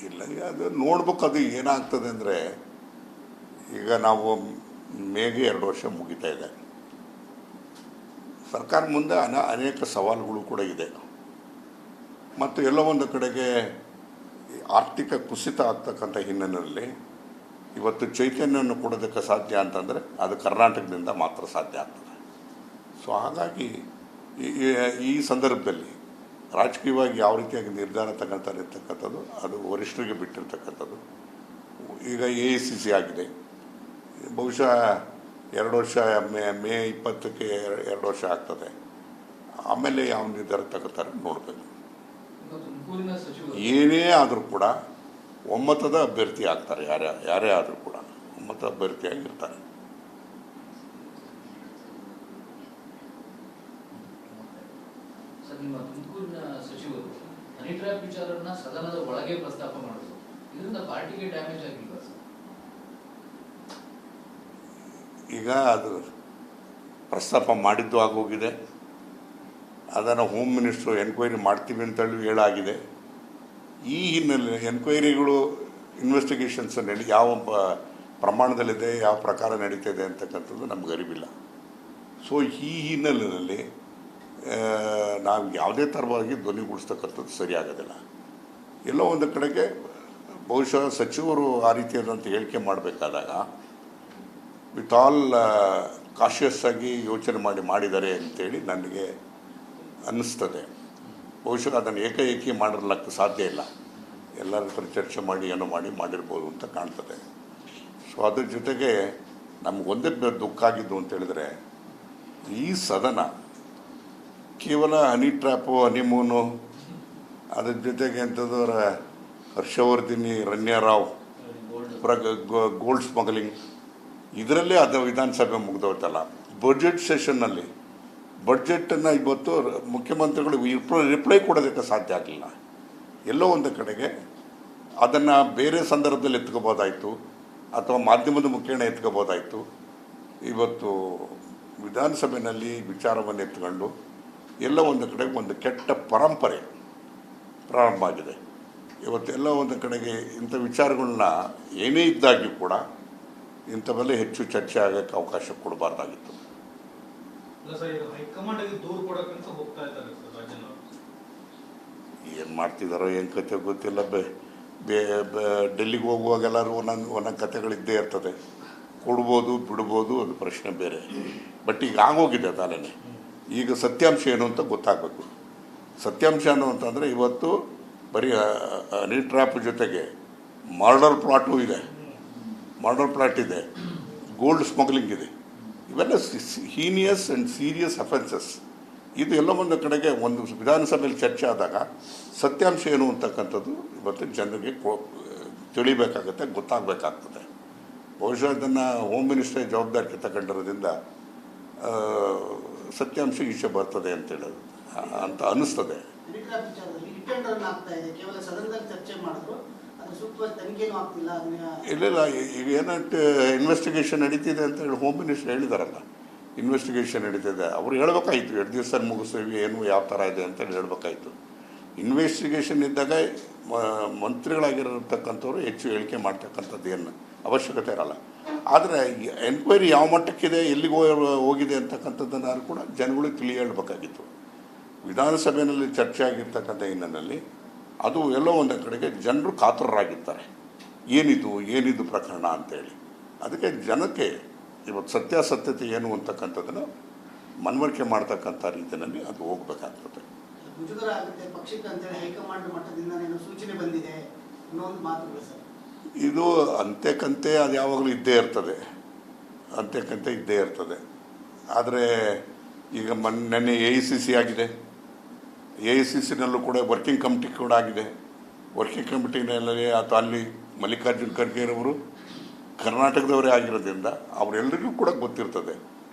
ಇಲ್ಲ, ಅದು ನೋಡ್ಬೇಕು ಅದು ಏನಾಗ್ತದೆ ಅಂದರೆ, ಈಗ ನಾವು ಮೇಗೆ 2 ವರ್ಷ ಮುಗಿತಾ ಇದೆ. ಸರ್ಕಾರ ಮುಂದೆ ಅನೇಕ ಸವಾಲುಗಳು ಕೂಡ ಇದೆ. ಮತ್ತು ಎಲ್ಲೋ ಒಂದು ಕಡೆಗೆ ಆರ್ಥಿಕ ಕುಸಿತ ಆಗ್ತಕ್ಕಂಥ ಹಿನ್ನೆಲೆಯಲ್ಲಿ ಇವತ್ತು ಚೈತನ್ಯವನ್ನು ಕೊಡೋದಕ್ಕೆ ಸಾಧ್ಯ ಅಂತಂದರೆ ಅದು ಕರ್ನಾಟಕದಿಂದ ಮಾತ್ರ ಸಾಧ್ಯ ಆಗ್ತದೆ. ಸೊ ಹಾಗಾಗಿ ಈ ಸಂದರ್ಭದಲ್ಲಿ ರಾಜಕೀಯವಾಗಿ ಯಾವ ರೀತಿಯಾಗಿ ನಿರ್ಧಾರ ತಗೊಳ್ತಾರೆ ಇರ್ತಕ್ಕಂಥದ್ದು ಅದು ವರಿಷ್ಠರಿಗೆ ಬಿಟ್ಟಿರ್ತಕ್ಕಂಥದ್ದು. ಈಗ AICC ಆಗಿದೆ, ಬಹುಶಃ 2 ವರ್ಷ ಮೇ 20ಕ್ಕೆ 2 ವರ್ಷ ಆಗ್ತದೆ. ಆಮೇಲೆ ಯಾವ ನಿರ್ಧಾರ ತಗೋತಾರೆ ನೋಡಬೇಕು. ಏನೇ ಆದರೂ ಕೂಡ ಒಮ್ಮತದ ಅಭ್ಯರ್ಥಿ ಆಗ್ತಾರೆ, ಯಾರೇ ಆದರೂ ಕೂಡ ಒಮ್ಮತ ಅಭ್ಯರ್ಥಿಯಾಗಿರ್ತಾರೆ. ನಿಮ್ಮ ತುಮಕೂರಿನ ಸಚಿವರು ಹನಿ ಟ್ರ್ಯಾಪ್ ವಿಚಾರವನ್ನ ಸದನದ ಒಳಗೆ ಪ್ರಸ್ತಾಪ ಮಾಡಿದ್ರು. ಇದರಿಂದ ಪಾರ್ಟಿಗೆ ಡ್ಯಾಮೇಜ್ ಆಗಿಲ್ವಾ ಸರ್? ಈಗ ಅದು ಪ್ರಸ್ತಾಪ ಮಾಡಿದ್ದು ಆಗೋಗಿದೆ. ಅದನ್ನು ಹೋಮ್ ಮಿನಿಸ್ಟ್ರು ಎನ್ಕ್ವೈರಿ ಮಾಡ್ತೀವಿ ಅಂತೇಳಿ ಹೇಳಾಗಿದೆ. ಈ ಹಿನ್ನೆಲೆ ಎನ್ಕ್ವೈರಿಗಳು ಇನ್ವೆಸ್ಟಿಗೇಷನ್ಸ್ ಯಾವ ಪ್ರಮಾಣದಲ್ಲಿದೆ, ಯಾವ ಪ್ರಕಾರ ನಡೀತಿದೆ ಅಂತಕ್ಕಂಥದ್ದು ನಮ್ಗೆ ಅರಿವಿಲ್ಲ. ಸೊ ಈ ಹಿನ್ನೆಲೆಯಲ್ಲಿ ನಾವು ಯಾವುದೇ ಥರವಾಗಿ ಧ್ವನಿಗೂಡಿಸ್ತಕ್ಕಂಥದ್ದು ಸರಿಯಾಗೋದಿಲ್ಲ. ಎಲ್ಲೋ ಒಂದು ಕಡೆಗೆ ಬಹುಶಃ ಸಚಿವರು ಆ ರೀತಿಯಾದಂಥ ಹೇಳಿಕೆ ಮಾಡಬೇಕಾದಾಗ ವಿತ್ ಆಲ್ ಕಾಷಿಯಸ್ ಆಗಿ ಯೋಚನೆ ಮಾಡಿದ್ದಾರೆ ಅಂತೇಳಿ ನನಗೆ ಅನ್ನಿಸ್ತದೆ. ಬಹುಶಃ ಅದನ್ನು ಏಕಾಏಕಿ ಮಾಡಿರ್ಲಿಕ್ಕೆ ಸಾಧ್ಯ ಇಲ್ಲ. ಎಲ್ಲರ ಹತ್ರ ಚರ್ಚೆ ಮಾಡಿ ಏನೋ ಮಾಡಿರ್ಬೋದು ಅಂತ ಕಾಣ್ತದೆ. ಸೊ ಅದ್ರ ಜೊತೆಗೆ ನಮಗೊಂದೇ ದುಃಖ ಆಗಿದ್ದು ಅಂತೇಳಿದರೆ, ಈ ಸದನ ಕೇವಲ ಹನಿ ಟ್ರ್ಯಾಪು, ಹನಿಮೂನು, ಅದ್ರ ಜೊತೆಗೆ ಎಂಥದ್ದು ಹರ್ಷವರ್ಧಿನಿ, ರಣ್ಯಾರಾವ್ ಗೋಲ್ಡ್ ಸ್ಮಗ್ಲಿಂಗ್, ಇದರಲ್ಲೇ ಅದು ವಿಧಾನಸಭೆ ಮುಗಿದೋಯ್ತಲ್ಲ. ಬಜೆಟ್ ಸೆಷನ್ನಲ್ಲಿ ಬಡ್ಜೆಟನ್ನು ಇವತ್ತು ಮುಖ್ಯಮಂತ್ರಿಗಳು ರಿಪ್ಲೈ ಕೊಡೋದಕ್ಕೆ ಸಾಧ್ಯ ಆಗಲಿಲ್ಲ. ಎಲ್ಲೋ ಒಂದು ಕಡೆಗೆ ಅದನ್ನು ಬೇರೆ ಸಂದರ್ಭದಲ್ಲಿ ಎತ್ಕೋಬೋದಾಯಿತು, ಅಥವಾ ಮಾಧ್ಯಮದ ಮುಖೇನ ಎತ್ಕೋಬೋದಾಯಿತು. ಇವತ್ತು ವಿಧಾನಸಭೆಯಲ್ಲಿ ವಿಚಾರವನ್ನು ಎತ್ಕೊಂಡು ಎಲ್ಲ ಒಂದು ಕಡೆಗೆ ಒಂದು ಕೆಟ್ಟ ಪರಂಪರೆ ಪ್ರಾರಂಭ ಆಗಿದೆ. ಇವತ್ತೆಲ್ಲ ಒಂದು ಕಡೆಗೆ ಇಂಥ ವಿಚಾರಗಳನ್ನ ಏನೇ ಇದ್ದಾಗ್ಯೂ ಕೂಡ ಇಂಥವೆಲ್ಲ ಹೆಚ್ಚು ಚರ್ಚೆ ಆಗೋಕ್ಕೆ ಅವಕಾಶ ಕೊಡಬಾರ್ದಾಗಿತ್ತು. ಏನು ಮಾಡ್ತಿದ್ದಾರೋ ಏನು ಕತೆ ಗೊತ್ತಿಲ್ಲ. ಡೆಲ್ಲಿಗೆ ಹೋಗುವಾಗೆಲ್ಲರೂ ಒಂದೊಂದು ಕತೆಗಳಿದ್ದೇ ಇರ್ತದೆ. ಕೊಡ್ಬೋದು ಬಿಡ್ಬೋದು, ಅದು ಪ್ರಶ್ನೆ ಬೇರೆ. ಬಟ್ ಈಗ ಆಗೋಗಿದೆ ತಾನೇ. ಈಗ ಸತ್ಯಾಂಶ ಏನು ಅಂತ ಗೊತ್ತಾಗಬೇಕು. ಸತ್ಯಾಂಶ ಏನು ಅಂತಂದರೆ, ಇವತ್ತು ಬರೀ ಹನಿ ಟ್ರ್ಯಾಪ್ ಜೊತೆಗೆ ಮರ್ಡರ್ ಪ್ಲಾಟು ಇದೆ, ಗೋಲ್ಡ್ ಸ್ಮಗ್ಲಿಂಗ್ ಇದೆ. ಇವೆಲ್ಲ ಹೀನಿಯಸ್ ಆ್ಯಂಡ್ ಸೀರಿಯಸ್ ಅಫೆನ್ಸಸ್. ಇದು ಎಲ್ಲ ಒಂದು ಕಡೆಗೆ ಒಂದು ವಿಧಾನಸಭೆಯಲ್ಲಿ ಚರ್ಚೆ ಆದಾಗ ಸತ್ಯಾಂಶ ಏನು ಅಂತಕ್ಕಂಥದ್ದು ಇವತ್ತು ಜನರಿಗೆ ತಿಳಿಬೇಕಾಗತ್ತೆ, ಗೊತ್ತಾಗಬೇಕಾಗ್ತದೆ. ಬಹುಶಃ ಇದನ್ನು ಹೋಮ್ ಮಿನಿಸ್ಟ್ರೇ ಜವಾಬ್ದಾರಿ ತಗೊಂಡಿರೋದ್ರಿಂದ ಸತ್ಯಾಂಶ ಈಚೆ ಬರ್ತದೆ ಅಂತೇಳೋದು ಅಂತ ಅನ್ನಿಸ್ತದೆ. ಇಲ್ಲ, ಈಗ ಏನಂటే ಇನ್ವೆಸ್ಟಿಗೇಷನ್ ನಡೀತಿದೆ ಅಂತ ಹೇಳಿ ಹೋಮ್ ಮಿನಿಸ್ಟರ್ ಹೇಳಿದಾರಲ್ಲ. ಇನ್ವೆಸ್ಟಿಗೇಷನ್ ನಡೀತಿದೆ, ಅವ್ರು ಹೇಳ್ಬೇಕಾಯ್ತು 2 ದಿವಸ ಮುಗಿಸ್ತೀವಿ, ಏನು ಯಾವ ಥರ ಇದೆ ಅಂತೇಳಿ ಹೇಳ್ಬೇಕಾಯ್ತು. ಇನ್ವೆಸ್ಟಿಗೇಷನ್ ಇದ್ದಾಗ ಮಂತ್ರಿಗಳಾಗಿರತಕ್ಕಂಥವ್ರು ಹೆಚ್ಚು ಹೇಳಿಕೆ ಮಾಡ್ತಕ್ಕಂಥದ್ದು ಏನು ಅವಶ್ಯಕತೆ ಇರಲ್ಲ. ಆದರೆ ಎನ್ಕ್ವೈರಿ ಯಾವ ಮಟ್ಟಕ್ಕಿದೆ, ಎಲ್ಲಿಗೆ ಹೋಗಿದೆ ಅಂತಕ್ಕಂಥದ್ದನ್ನು ಕೂಡ ಜನಗಳು ಹೇಳ್ಬೇಕಾಗಿತ್ತು. ವಿಧಾನಸಭೆಯಲ್ಲಿ ಚರ್ಚೆ ಆಗಿರ್ತಕ್ಕಂಥ ಹಿನ್ನೆಲೆಯಲ್ಲಿ ಅದು ಎಲ್ಲೋ ಒಂದು ಕಡೆಗೆ ಜನರು ಕಾತರರಾಗಿರ್ತಾರೆ, ಏನಿದು ಪ್ರಕರಣ ಅಂತೇಳಿ. ಅದಕ್ಕೆ ಜನಕ್ಕೆ ಇವತ್ತು ಸತ್ಯಾಸತ್ಯತೆ ಏನು ಅಂತಕ್ಕಂಥದ್ದನ್ನು ಮನವರಿಕೆ ಮಾಡ್ತಕ್ಕಂಥ ರೀತಿಯಲ್ಲಿ ಅದು ಹೋಗ್ಬೇಕಾಗ್ತದೆ. ಇದು ಅಂತೆಕಂತೆ ಅದು ಯಾವಾಗಲೂ ಇದ್ದೇ ಇರ್ತದೆ. ಆದರೆ ಈಗ ನೆನ್ನೆ AICC ಆಗಿದೆ. AICCನಲ್ಲೂ ಕೂಡ ವರ್ಕಿಂಗ್ ಕಮಿಟಿ ಕೂಡ ಆಗಿದೆ. ವರ್ಕಿಂಗ್ ಕಮಿಟಿನಲ್ಲಿ ಅಥವಾ ಅಲ್ಲಿ ಮಲ್ಲಿಕಾರ್ಜುನ್ ಖರ್ಗೆರವರು ಕರ್ನಾಟಕದವರೇ ಆಗಿರೋದ್ರಿಂದ ಅವರೆಲ್ಲರಿಗೂ ಕೂಡ ಗೊತ್ತಿರ್ತದೆ.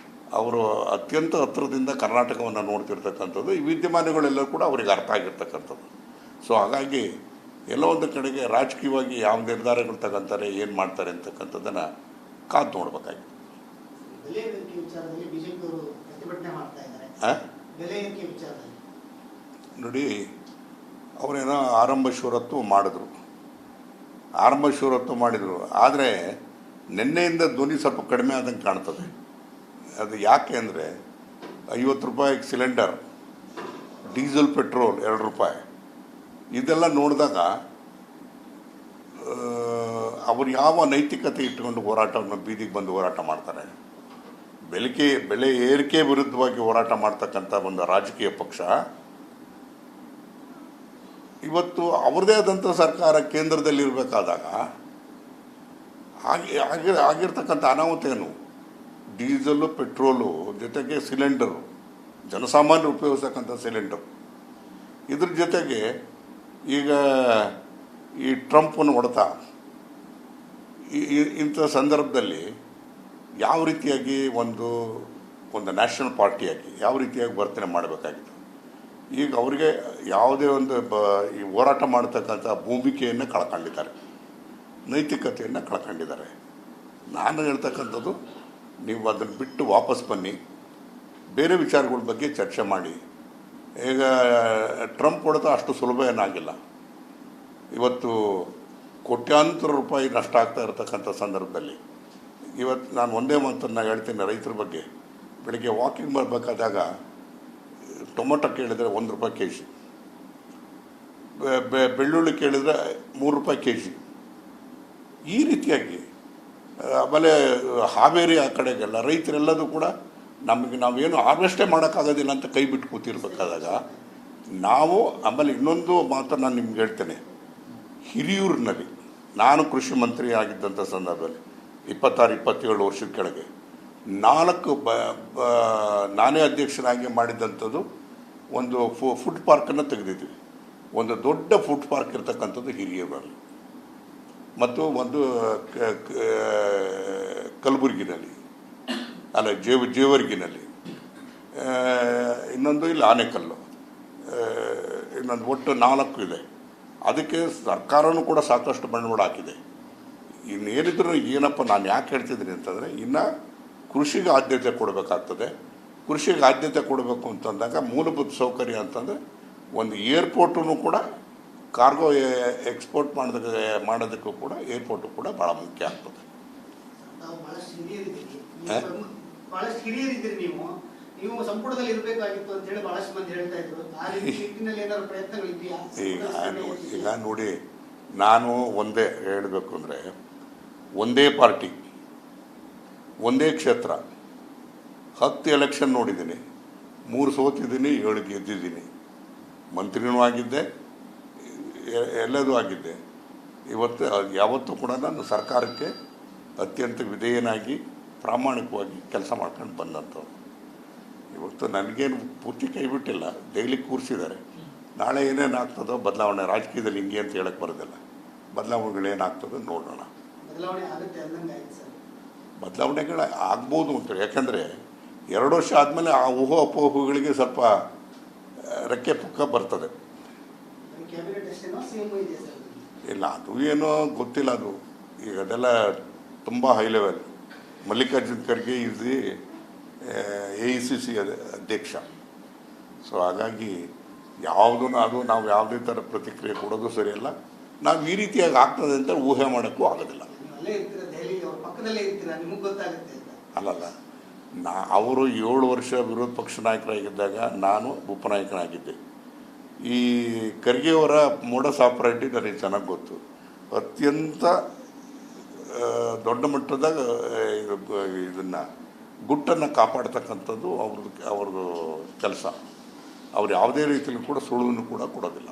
ಅವರು ಅತ್ಯಂತ ಹತ್ತಿರದಿಂದ ಕರ್ನಾಟಕವನ್ನು ನೋಡ್ತಿರ್ತಕ್ಕಂಥದ್ದು. ಈ ವಿದ್ಯಮಾನಗಳೆಲ್ಲರೂ ಕೂಡ ಅವರಿಗೆ ಅರ್ಥ ಆಗಿರ್ತಕ್ಕಂಥದ್ದು. ಸೊ ಹಾಗಾಗಿ ಎಲ್ಲ ಒಂದು ಕಡೆಗೆ ರಾಜಕೀಯವಾಗಿ ಯಾವ ನಿರ್ಧಾರಗಳು ತಗೊಂತಾರೆ, ಏನು ಮಾಡ್ತಾರೆ ಅಂತಕ್ಕಂಥದ್ದನ್ನು ಕಾದು ನೋಡ್ಬೇಕಾಗಿತ್ತು. ನೋಡಿ, ಅವರೇನೋ ಆರಂಭ ಷರತ್ತು ಮಾಡಿದ್ರು, ಆರಂಭಶೂರತ್ವ ಮಾಡಿದರು. ಆದರೆ ನಿನ್ನೆಯಿಂದ ಧ್ವನಿ ಸ್ವಲ್ಪ ಕಡಿಮೆ ಆದಂಗೆ ಕಾಣ್ತದೆ. ಅದು ಯಾಕೆ ಅಂದರೆ 50 ರೂಪಾಯಿಗೆ ಸಿಲಿಂಡರ್, ಡೀಸೆಲ್ ಪೆಟ್ರೋಲ್ 2 ರೂಪಾಯಿ, ಇದೆಲ್ಲ ನೋಡಿದಾಗ ಅವರು ಯಾವ ನೈತಿಕತೆ ಇಟ್ಟುಕೊಂಡು ಹೋರಾಟವನ್ನು ಬೀದಿಗೆ ಬಂದು ಹೋರಾಟ ಮಾಡ್ತಾರೆ? ಬೆಲೆ ಏರಿಕೆ ವಿರುದ್ಧವಾಗಿ ಹೋರಾಟ ಮಾಡ್ತಕ್ಕಂಥ ಒಂದು ರಾಜಕೀಯ ಪಕ್ಷ ಇವತ್ತು ಅವ್ರದ್ದೇ ಆದಂಥ ಸರ್ಕಾರ ಕೇಂದ್ರದಲ್ಲಿರಬೇಕಾದಾಗ ಆಗಿರ್ತಕ್ಕಂಥ ಅನಾಹುತ ಏನು? ಡೀಸೆಲ್ಲು, ಪೆಟ್ರೋಲು ಜೊತೆಗೆ ಸಿಲಿಂಡರು, ಜನಸಾಮಾನ್ಯರು ಉಪಯೋಗಿಸ್ತಕ್ಕಂಥ ಸಿಲಿಂಡರ್, ಇದ್ರ ಜೊತೆಗೆ ಈಗ ಈ ಟ್ರಂಪನ್ನು ಹೊಡೆತ, ಇಂಥ ಸಂದರ್ಭದಲ್ಲಿ ಯಾವ ರೀತಿಯಾಗಿ ಒಂದು ನ್ಯಾಷನಲ್ ಪಾರ್ಟಿಯಾಗಿ ಯಾವ ರೀತಿಯಾಗಿ ವರ್ತನೆ ಮಾಡಬೇಕಾಗಿತ್ತು? ಈಗ ಅವರಿಗೆ ಯಾವುದೇ ಒಂದು ಈ ಹೋರಾಟ ಮಾಡ್ತಕ್ಕಂಥ ಭೂಮಿಕೆಯನ್ನು ಕಳ್ಕೊಂಡಿದ್ದಾರೆ, ನೈತಿಕತೆಯನ್ನು ಕಳ್ಕೊಂಡಿದ್ದಾರೆ. ನಾನು ಹೇಳ್ತಕ್ಕಂಥದ್ದು, ನೀವು ಅದನ್ನು ಬಿಟ್ಟು ವಾಪಸ್ ಬನ್ನಿ, ಬೇರೆ ವಿಚಾರಗಳ ಬಗ್ಗೆ ಚರ್ಚೆ ಮಾಡಿ. ಈಗ ಟ್ರಂಪ್ ಹೊಡೆತ ಅಷ್ಟು ಸುಲಭ ಏನಾಗಿಲ್ಲ. ಇವತ್ತು ಕೋಟ್ಯಾಂತರ ರೂಪಾಯಿ ನಷ್ಟ ಆಗ್ತಾ ಇರತಕ್ಕಂಥ ಸಂದರ್ಭದಲ್ಲಿ ಇವತ್ತು ನಾನು ಒಂದೇ ಮಾತನ್ನು ಹೇಳ್ತೀನಿ ರೈತರ ಬಗ್ಗೆ. ಬೆಳಿಗ್ಗೆ ವಾಕಿಂಗ್ ಬರಬೇಕಾದಾಗ ಟೊಮೊಟೊ ಕೇಳಿದರೆ 1 ರೂಪಾಯಿ ಕೆ ಜಿ, ಬೆಳ್ಳುಳ್ಳಿ ಕೇಳಿದರೆ 3 ರೂಪಾಯಿ ಕೆ ಜಿ, ಈ ರೀತಿಯಾಗಿ. ಆಮೇಲೆ ಹಾವೇರಿ ಆ ಕಡೆಗೆಲ್ಲ ರೈತರೆಲ್ಲದೂ ಕೂಡ ನಾವೇನು ಹಾರ್ವೆಸ್ಟೇ ಮಾಡೋಕ್ಕಾಗೋದಿಲ್ಲ ಅಂತ ಕೈ ಬಿಟ್ಟು ಕೂತಿರ್ಬೇಕಾದಾಗ ನಾವು, ಆಮೇಲೆ ಇನ್ನೊಂದು ಮಾತನ್ನು ನಾನು ನಿಮ್ಗೆ ಹೇಳ್ತೇನೆ. ಹಿರಿಯೂರಿನಲ್ಲಿ ನಾನು ಕೃಷಿ ಮಂತ್ರಿ ಆಗಿದ್ದಂಥ ಸಂದರ್ಭದಲ್ಲಿ 26-27 ವರ್ಷದ ಕೆಳಗೆ 4 ನಾನೇ ಅಧ್ಯಕ್ಷನಾಗಿ ಮಾಡಿದಂಥದ್ದು ಒಂದು ಫುಡ್ ಪಾರ್ಕನ್ನು ತೆಗೆದಿದ್ವಿ. ಒಂದು ದೊಡ್ಡ ಫುಡ್ ಪಾರ್ಕ್ ಇರ್ತಕ್ಕಂಥದ್ದು ಹಿರಿಯೂರಲ್ಲಿ, ಮತ್ತು ಒಂದು ಕಲಬುರಗಿನಲ್ಲಿ, ಅಲ್ಲ ಜೇವರ್ಗಿನಲ್ಲಿ, ಇನ್ನೊಂದು ಇಲ್ಲಿ ಆನೆಕಲ್ಲು, ಇನ್ನೊಂದು ಒಟ್ಟು 4 ಇದೆ. ಅದಕ್ಕೆ ಸರ್ಕಾರನೂ ಕೂಡ ಸಾಕಷ್ಟು ಬಂಡವಾಳ ಹಾಕಿದೆ. ಇನ್ನೇನಿದ್ರು ಏನಪ್ಪ ನಾನು ಯಾಕೆ ಹೇಳ್ತಿದ್ದೀನಿ ಅಂತಂದರೆ, ಇನ್ನು ಕೃಷಿಗೆ ಆದ್ಯತೆ ಕೊಡಬೇಕಾಗ್ತದೆ. ಕೃಷಿಗೆ ಆದ್ಯತೆ ಕೊಡಬೇಕು ಅಂತಂದಾಗ ಮೂಲಭೂತ ಸೌಕರ್ಯ ಅಂತಂದರೆ ಒಂದು ಏರ್ಪೋರ್ಟೂ ಕೂಡ, ಕಾರ್ಗೋ ಎಕ್ಸ್ಪೋರ್ಟ್ ಮಾಡೋದಕ್ಕೂ ಕೂಡ ಏರ್ಪೋರ್ಟು ಕೂಡ ಭಾಳ ಮುಖ್ಯ ಆಗ್ತದೆ. ನೀವು ಸಂಪುಟದಲ್ಲಿ ಇರಬೇಕಾಗಿತ್ತು ಅಂತ ಹೇಳಿ ಬಹಳಷ್ಟು ಮಂದಿ ಹೇಳ್ತಾ ಇದ್ರು. ಆ ನಿಟ್ಟಿನಲ್ಲಿ ಏನಾದ್ರು ಪ್ರಯತ್ನಗಳಿದೆಯಾ? ಈಗ ನೋಡಿ, ನಾನು ಒಂದೇ ಹೇಳಬೇಕು ಅಂದರೆ, ಒಂದೇ ಪಾರ್ಟಿ, ಒಂದೇ ಕ್ಷೇತ್ರ, 10 ಎಲೆಕ್ಷನ್ ನೋಡಿದ್ದೀನಿ, 3 ಸೋತಿದ್ದೀನಿ, 7 ಗೆದ್ದಿದ್ದೀನಿ, ಮಂತ್ರಿನೂ ಆಗಿದ್ದೆ, ಎಲ್ಲದೂ ಆಗಿದ್ದೆ. ಯಾವತ್ತೂ ಕೂಡ ನಾನು ಸರ್ಕಾರಕ್ಕೆ ಅತ್ಯಂತ ವಿಧೇಯನಾಗಿ ಪ್ರಾಮಾಣಿಕವಾಗಿ ಕೆಲಸ ಮಾಡ್ಕೊಂಡು ಬಂದಂಥವ್ರು. ಇವತ್ತು ನನಗೇನು ಪೂರ್ತಿ ಕೈ ಬಿಟ್ಟಿಲ್ಲ, ಡೈಲಿ ಕೂರಿಸಿದ್ದಾರೆ. ನಾಳೆ ಏನೇನು ಆಗ್ತದೋ ಬದಲಾವಣೆ, ರಾಜಕೀಯದಲ್ಲಿ ಹಿಂಗೆ ಅಂತ ಹೇಳಕ್ಕೆ ಬರೋದಿಲ್ಲ. ಬದಲಾವಣೆಗಳೇನಾಗ್ತದೋ ನೋಡೋಣ. ಬದಲಾವಣೆಗಳು ಆಗ್ಬೋದು ಅಂತೇಳಿ, ಯಾಕಂದರೆ 2 ವರ್ಷ ಆದಮೇಲೆ ಆ ಊಹೋ ಅಪೋಹಗಳಿಗೆ ಸ್ವಲ್ಪ ರೆಕ್ಕೆ ಪುಕ್ಕ ಬರ್ತದೆ. ಇಲ್ಲ, ಅದು ಏನೋ ಗೊತ್ತಿಲ್ಲ. ಅದು ಈಗ ಅದೆಲ್ಲ ತುಂಬ high level. Mallikarjun Kharge is the AICC ಅಧ್ಯಕ್ಷ. ಸೊ ಹಾಗಾಗಿ ಅದು ನಾವು ಯಾವುದೇ ಥರ ಪ್ರತಿಕ್ರಿಯೆ ಕೊಡೋದು ಸರಿಯಲ್ಲ. ನಾವು ಈ ರೀತಿಯಾಗಿ ಆಗ್ತದೆ ಅಂತ ಊಹೆ ಮಾಡೋಕ್ಕೂ ಆಗೋದಿಲ್ಲ. ಅಲ್ಲಲ್ಲ, ಅವರು 7 ವರ್ಷ ವಿರೋಧ ಪಕ್ಷ ನಾಯಕರಾಗಿದ್ದಾಗ ನಾನು ಉಪನಾಯಕನಾಗಿದ್ದೆ. ಈ ಖರ್ಗೆಯವರ ಮೋಡಸ್ ಆಪರೇಟಿ ನನಗೆ ಚೆನ್ನಾಗಿ ಗೊತ್ತು. ಅತ್ಯಂತ ದೊಡ್ಡ ಮಟ್ಟದ ಇದನ್ನು ಗುಟ್ಟನ್ನು ಕಾಪಾಡ್ತಕ್ಕಂಥದ್ದು ಅವ್ರದ್ದು ಕೆಲಸ. ಅವ್ರು ಯಾವುದೇ ರೀತಿಯಲ್ಲೂ ಕೂಡ ಸುಳುವನ್ನು ಕೂಡ ಕೊಡೋದಿಲ್ಲ.